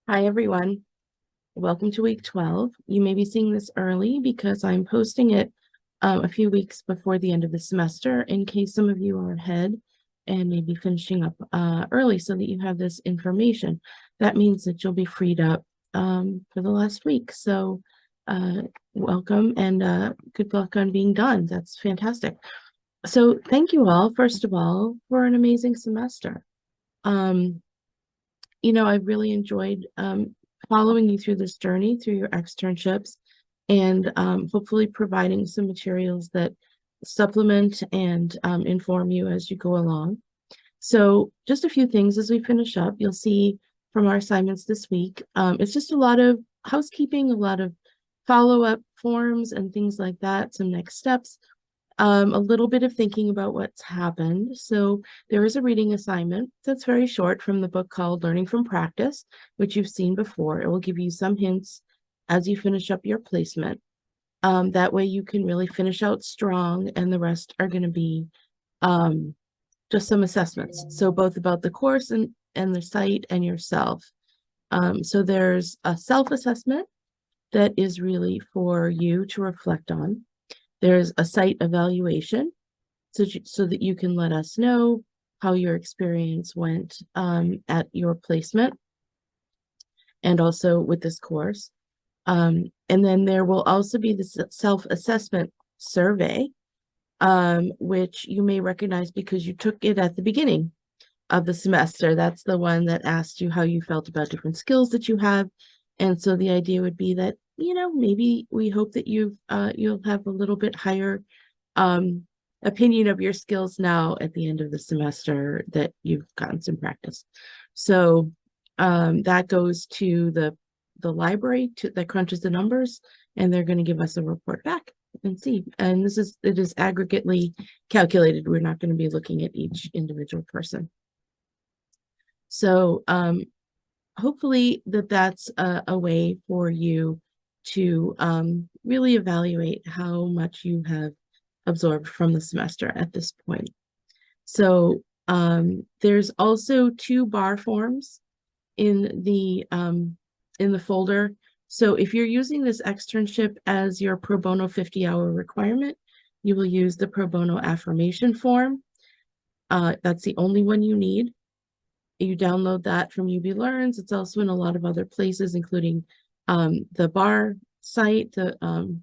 Hi, everyone. Welcome to week 12. You may be seeing this early because I'm posting it a few weeks before the end of the semester in case some of you are ahead and maybe finishing up early so that you have this information. That means that you'll be freed up for the last week. So welcome and good luck on being done. That's fantastic. So thank you all, first of all, for an amazing semester. Um, I've really enjoyed following you through this journey through your externships and hopefully providing some materials that supplement and inform you as you go along. So just a few things as we finish up, you'll see from our assignments this week, it's just a lot of housekeeping, a lot of follow-up forms and things like that, some next steps, a little bit of thinking about what's happened. So there is a reading assignment that's very short from the book called Learning from Practice, which you've seen before. It will give you some hints as you finish up your placement. That way you can really finish out strong, and the rest are going to be just some assessments. So both about the course and the site and yourself. So there's a self-assessment that is really for you to reflect on. There's a site evaluation so that you can let us know how your experience went at your placement and also with this course. And then there will also be the self-assessment survey, which you may recognize because you took it at the beginning of the semester. That's the one that asked you how you felt about different skills that you have. And so the idea would be that, maybe we hope that you'll have a little bit higher opinion of your skills now at the end of the semester that you've gotten some practice. So that goes to the library that crunches the numbers, and they're going to give us a report back and see. And it is aggregately calculated. We're not going to be looking at each individual person. So hopefully that's a way for you to really evaluate how much you have absorbed from the semester at this point. So there's also 2 bar forms in the folder. So if you're using this externship as your pro bono 50-hour requirement, you will use the pro bono affirmation form. That's the only one you need. You download that from UB Learns. It's also in a lot of other places, including the bar site, the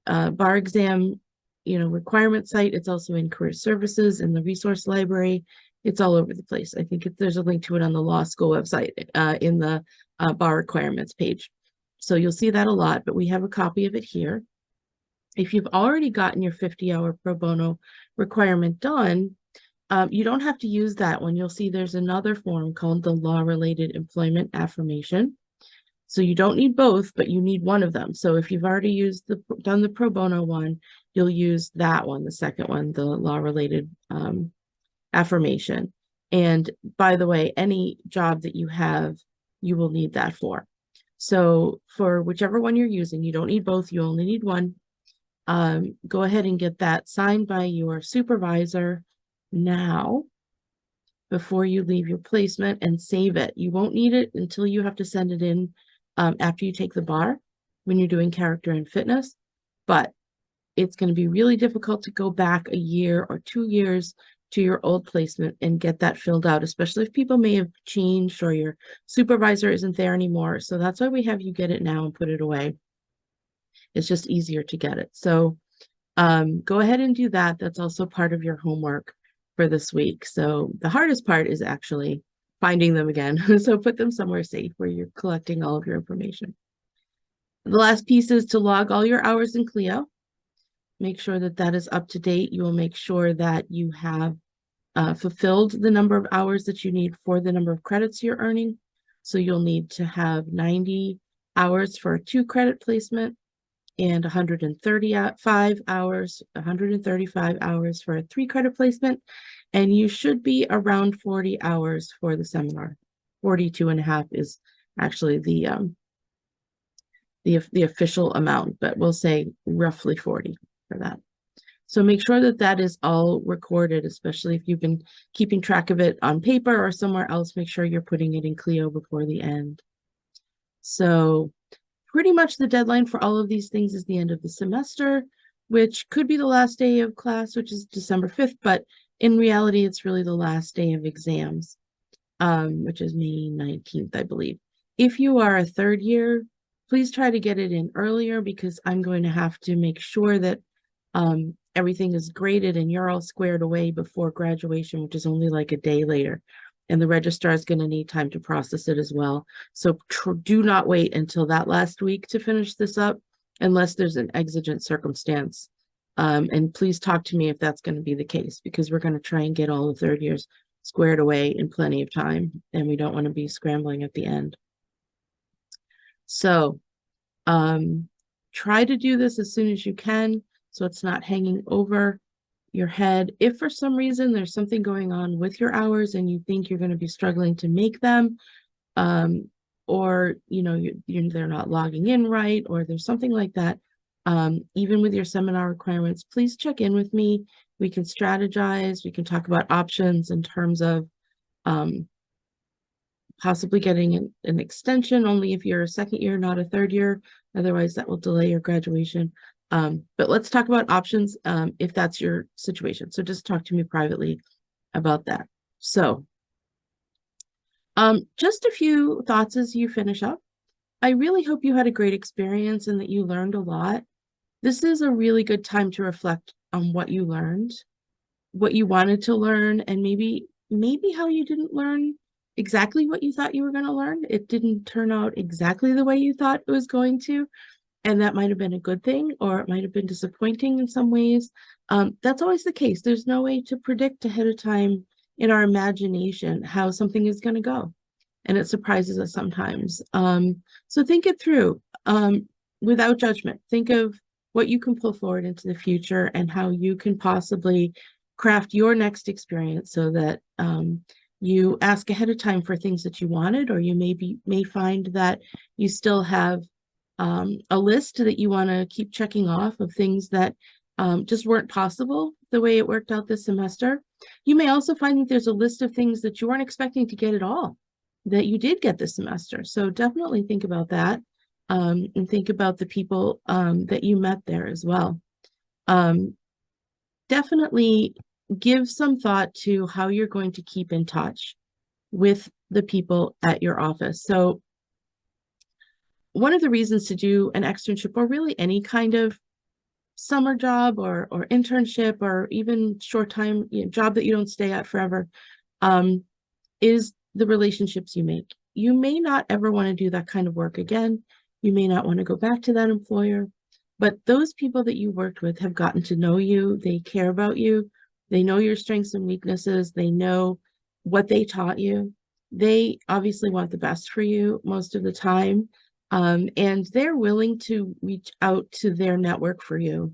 bar exam, requirement site. It's also in career services and the resource library. It's all over the place. I think there's a link to it on the law school website in the bar requirements page. So you'll see that a lot, but we have a copy of it here. If you've already gotten your 50-hour pro bono requirement done, you don't have to use that one. You'll see there's another form called the law-related employment affirmation. So you don't need both, but you need one of them. So if you've already done the pro bono one, you'll use that one, the second one, the law-related affirmation. And by the way, any job that you have, you will need that for. So for whichever one you're using, you don't need both, you only need one. Go ahead and get that signed by your supervisor now before you leave your placement and save it. You won't need it until you have to send it in after you take the bar when you're doing character and fitness, but it's going to be really difficult to go back a year or 2 years to your old placement and get that filled out, especially if people may have changed or your supervisor isn't there anymore. So that's why we have you get it now and put it away. It's just easier to get it. So go ahead and do that. That's also part of your homework for this week. So the hardest part is actually finding them again. So put them somewhere safe where you're collecting all of your information. The last piece is to log all your hours in Clio. Make sure that that is up to date. You will make sure that you have fulfilled the number of hours that you need for the number of credits you're earning. So you'll need to have 90 hours for a 2-credit placement and 135 hours for a 3-credit placement. And you should be around 40 hours for the seminar. 42.5 is actually the official amount, but we'll say roughly 40 for that. So make sure that that is all recorded, especially if you've been keeping track of it on paper or somewhere else. Make sure you're putting it in Clio before the end. So pretty much the deadline for all of these things is the end of the semester, which could be the last day of class, which is December 5th, but in reality, it's really the last day of exams, which is May 19th, I believe. If you are a third year, please try to get it in earlier because I'm going to have to make sure that everything is graded and you're all squared away before graduation, which is only like a day later. And the registrar is going to need time to process it as well. So do not wait until that last week to finish this up unless there's an exigent circumstance. And please talk to me if that's going to be the case, because we're going to try and get all the third years squared away in plenty of time, and we don't want to be scrambling at the end. So try to do this as soon as you can so it's not hanging over your head. If for some reason there's something going on with your hours and you think you're going to be struggling to make them, or they're not logging in right, or there's something like that, even with your seminar requirements, please check in with me. We can strategize. We can talk about options in terms of possibly getting an extension only if you're a second year, not a third year. Otherwise, that will delay your graduation. But let's talk about options if that's your situation. So just talk to me privately about that. So just a few thoughts as you finish up. I really hope you had a great experience and that you learned a lot. This is a really good time to reflect on what you learned, what you wanted to learn, and maybe how you didn't learn exactly what you thought you were going to learn. It didn't turn out exactly the way you thought it was going to, and that might have been a good thing, or it might have been disappointing in some ways. That's always the case. There's no way to predict ahead of time in our imagination how something is going to go, and it surprises us sometimes. So think it through without judgment. Think of what you can pull forward into the future and how you can possibly craft your next experience so that you ask ahead of time for things that you wanted, or you may find that you still have a list that you want to keep checking off of things that just weren't possible the way it worked out this semester. You may also find that there's a list of things that you weren't expecting to get at all that you did get this semester. So definitely think about that, and think about the people that you met there as well. Definitely give some thought to how you're going to keep in touch with the people at your office. So one of the reasons to do an externship, or really any kind of summer job or internship, or even short time job that you don't stay at forever, is the relationships you make. You may not ever want to do that kind of work again. You may not want to go back to that employer, but those people that you worked with have gotten to know you. They care about you. They know your strengths and weaknesses. They know what they taught you. They obviously want the best for you most of the time. And they're willing to reach out to their network for you,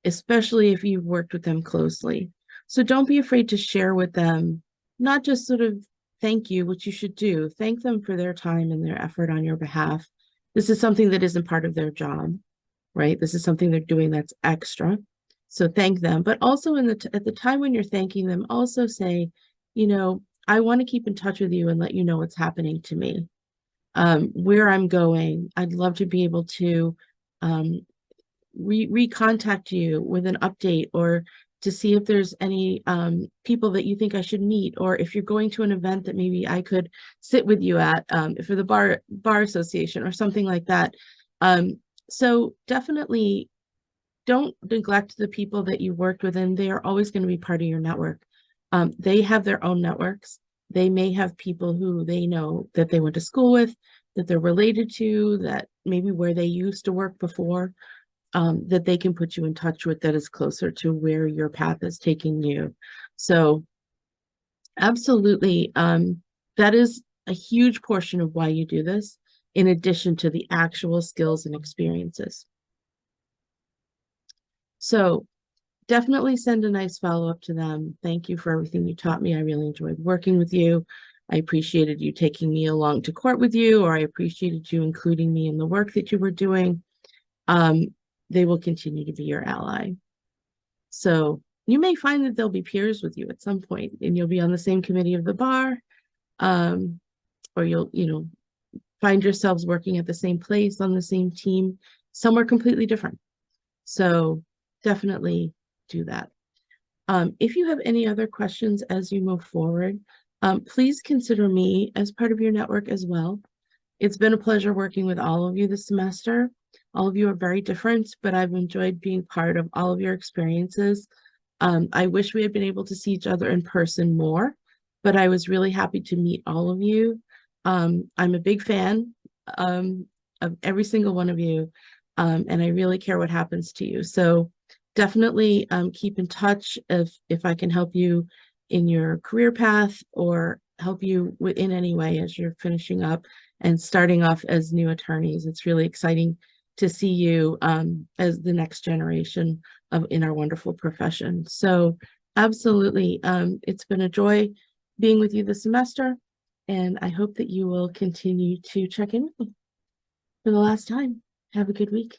especially if you've worked with them closely. So don't be afraid to share with them, not just sort of thank you, which you should do. Thank them for their time and their effort on your behalf. This is something that isn't part of their job, right? This is something they're doing that's extra. So thank them. But also at the time when you're thanking them, also say, I want to keep in touch with you and let you know what's happening to me, where I'm going. I'd love to be able to recontact you with an update, or to see if there's any people that you think I should meet, or if you're going to an event that maybe I could sit with you at for the bar association or something like that. So definitely don't neglect the people that you worked with, and they are always going to be part of your network. They have their own networks. They may have people who they know that they went to school with, that they're related to, that maybe where they used to work before, that they can put you in touch with, that is closer to where your path is taking you. So absolutely, that is a huge portion of why you do this, in addition to the actual skills and experiences. So definitely send a nice follow-up to them. Thank you for everything you taught me. I really enjoyed working with you. I appreciated you taking me along to court with you, or I appreciated you including me in the work that you were doing. They will continue to be your ally. So you may find that they'll be peers with you at some point, and you'll be on the same committee of the bar, or you'll, find yourselves working at the same place on the same team, somewhere completely different. So definitely do that. If you have any other questions as you move forward, please consider me as part of your network as well. It's been a pleasure working with all of you this semester. All of you are very different, but I've enjoyed being part of all of your experiences. I wish we had been able to see each other in person more, but I was really happy to meet all of you. I'm a big fan of every single one of you, and I really care what happens to you. So definitely keep in touch if I can help you in your career path or help you in any way as you're finishing up and starting off as new attorneys. It's really exciting to see you as the next generation of in our wonderful profession. So absolutely, it's been a joy being with you this semester, and I hope that you will continue to check in with me for the last time. Have a good week.